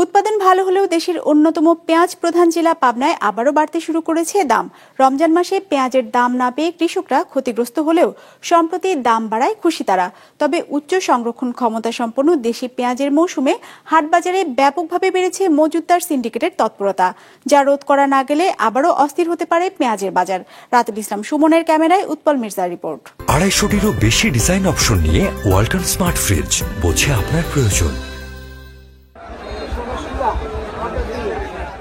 উৎপাদন ভালো হলেও দেশের অন্যতম পেঁয়াজ প্রধান জেলা পাবনায় আবারও বাড়তে শুরু করেছে দাম। রমজান মাসে পেঁয়াজের দাম না পেয়ে কৃষকরা ক্ষতিগ্রস্ত হলেও সম্প্রতি দাম বাড়ায় খুশি তারা। তবে উচ্চ সংরক্ষণ ক্ষমতা সম্পন্ন দেশি পেঁয়াজের মৌসুমে হাটবাজারে ব্যাপকভাবে বেড়েছে মজুতদার সিন্ডিকেটের তৎপরতা, যা রোধ করা না গেলে আবারও অস্থির হতে পারে পেঁয়াজের বাজার। রাতুল ইসলাম সুমনের ক্যামেরায় উৎপল মির্জার রিপোর্ট। 250-টিরও বেশি ডিজাইন অপশন নিয়ে ওয়ালটন স্মার্ট ফ্রিজ, বোঝে আপনার প্রয়োজন।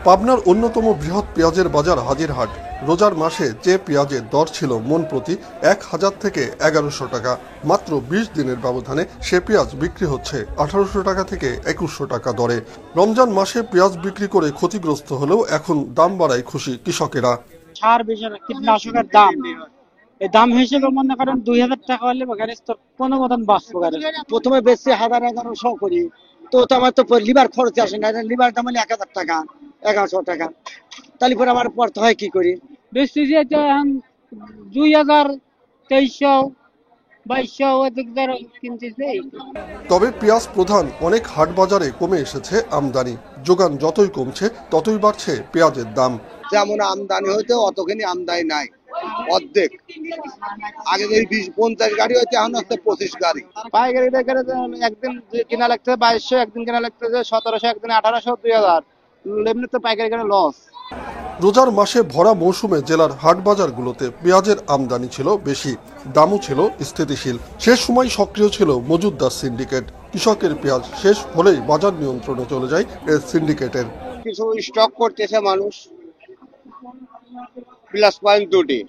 পাবনার অন্যতম বৃহৎ পেঁয়াজের বাজার হাজিরহাট। রোজার মাসে যে পেঁয়াজের দর ছিল মন প্রতি 1000 থেকে 1100 টাকা, মাত্র 20 দিনের ব্যবধানে সে পেঁয়াজ বিক্রি হচ্ছে 1800 টাকা থেকে 2100 টাকা দরে। রমজান মাসে পেঁয়াজ বিক্রি করে ক্ষতিগ্রস্ত হলেও এখন দাম বাড়ায় খুশি কৃষকেরা। সার বিষয় কীটনাশকের দাম হিসেবে মনে করেন 2000 টাকা হলে কোনো মতন বাঁচবো। প্রথমে বেশি 1100 করি, তো আমার তো লিভার খরচ আসে না, লিভার দাম হলে 1000 টাকা 1100 টাকা, তাহলে পরে আমার পড়তে হয় কি করি। বেশি যে এখন 2000, 2300, 2200 কিনতেছে। তবে পেঁয়াজ প্রধান অনেক হাট বাজারে কমে এসেছে আমদানি। যোগান যতই কমছে ততই বাড়ছে পেঁয়াজের দাম। যেমন আমদানি হইতে অতখানি আমদানি নাই, অর্ধেক। আগে যদি 20-50 গাড়ি হইতে এখন হচ্ছে 25 গাড়ি। পাইকারি একদিন কিনা লাগছে 2200, একদিন কিনা লাগছে 1700, একদিন 1800, 2000। এমনি তো পাইকারি কিনা লস। রোজার মাসে ভরা মৌসুমে জেলার হাট বাজারগুলোতে পেঁয়াজের আমদানি ছিল বেশি, দামও ছিল স্থিতিশীল। সে সময় সক্রিয় ছিল মজুতদার সিন্ডিকেট। কৃষকের পেঁয়াজ শেষ হলেই বাজার নিয়ন্ত্রণে চলে যায় এই সিন্ডিকেটের। কিছু স্টক করতেছে মানুষ, প্লাস পয়েন্ট দুটি,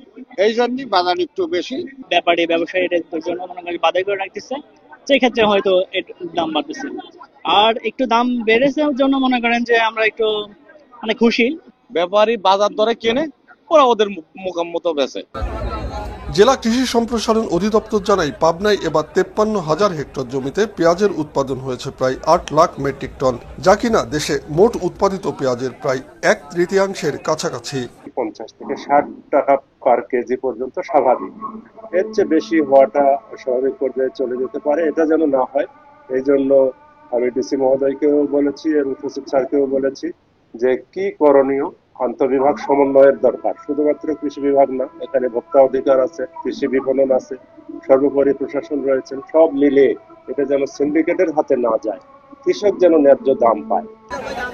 এই জন্যই বাজার একটু বেশি। ব্যাপারী ব্যবসায়ীদের জন্য মনে করি বাধাই করে রাখতেছে, সেক্ষেত্রে হয়তো দাম বাড়তেছে। আর একটু দাম বেড়েছে জন্য মনে করেন যে আমরা একটু খুশি। ব্যাপারী বাজার দরে কেনে, ওরা ওদের মোকাম মতো বেচে। জেলা কৃষি সম্প্রসারণ অধিদপ্তর জানায়, পাবনায় এবার 53,000 হেক্টর জমিতে পেঁয়াজের উৎপাদন হয়েছে প্রায় 8 লাখ মেট্রিক টন, যা কিনা দেশে মোট উৎপাদিত পেঁয়াজের প্রায় 1/3 কাছাকাছি। 50 থেকে 60 টাকা পার কেজি পর্যন্ত স্বাভাবিক। এর চেয়ে বেশি হওয়াটা স্বাভাবিক পর্যায়ে চলে যেতে পারে, এটা যেন না হয়। এই জন্য আমি ডিসি মহোদয়কেও বলেছি এবং সচিব স্যারকেও বলেছি যে কি করণীয়। আন্তঃবিভাগ সমন্বয়ের দরকার, শুধুমাত্র কৃষি বিভাগ না, এখানে ভোক্তা অধিকার আছে, কৃষি বিপণন আছে, সর্বোপরি প্রশাসন রয়েছেন। সব মিলে এটা যেন সিন্ডিকেটের হাতে না যায়, কৃষক যেন ন্যায্য দাম পায়।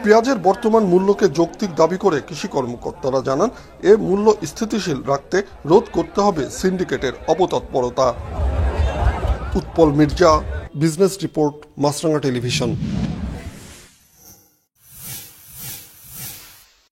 পেঁয়াজের বর্তমান মূল্যকে যৌক্তিক দাবি করে কৃষি কর্মকর্তারা জানান, এ মূল্য স্থিতিশীল রাখতে রোধ করতে হবে সিন্ডিকেটের অপতৎপরতা। উৎপল মির্জা, বিজনেস রিপোর্ট, মাছরাঙা টেলিভিশন।